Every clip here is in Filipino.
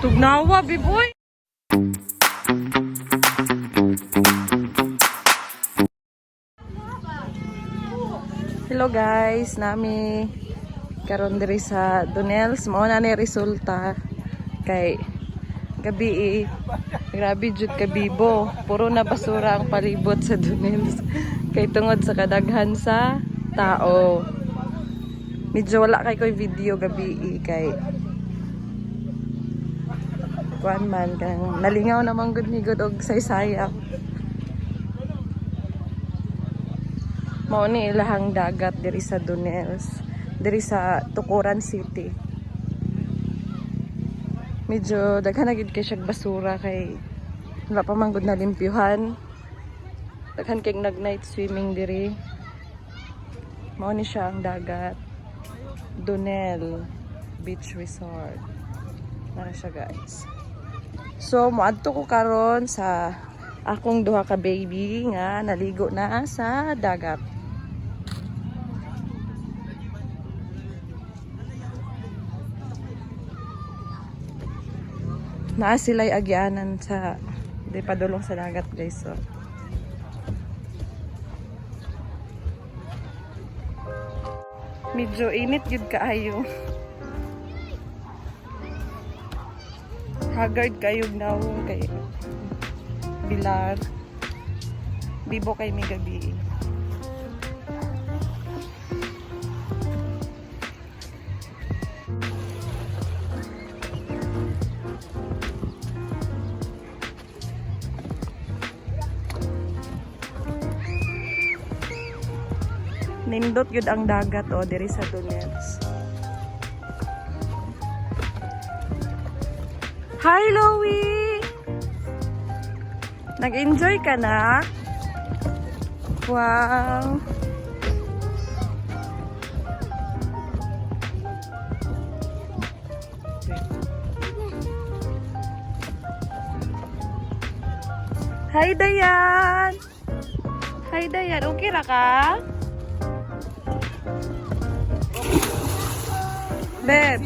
Tugnawa, biboy. Hello guys, nami karon diri sa Dunels. Mao na ni resulta kay gabi grabe jud kabibo. Puro na basura ang palibot sa Dunels. Kay tungod sa kadaghan sa tao. Medyo wala kay ko'y video gabi kay kuan man kang nalingaw namang gud ni gud og saysayang. Mao ni ilahang dagat diri sa Dunels, diri sa Tukuran City. Medyo daghan na gid kay siya basura kay wala pa man gud nalimpyuhan. Daghan kay nag night swimming diri. Mao ni siya ang dagat. Dunel Beach Resort. Nara siya guys. So, moadto ko karon sa akong duha ka baby nga naligo na sa dagat. Naa sila'y agyanan sa di padulong sa dagat guys. So. Medyo init yun kaayo. Haggard kayog nawong kay bilar. Bibo kay may gabi. Nindot yun ang dagat o diri sa Dunels. Hi Loie! Nag-enjoy ka na? Wow! Hi Dayan! Hi Dayan, okay ra ka? Beb!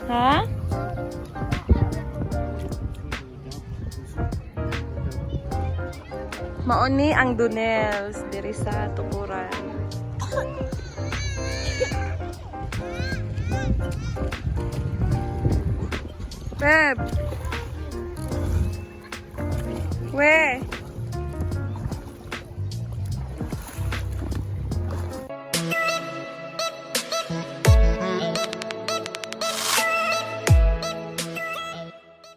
Ha? Mauni ang Dunels diri sa Tukuran. Beb. We.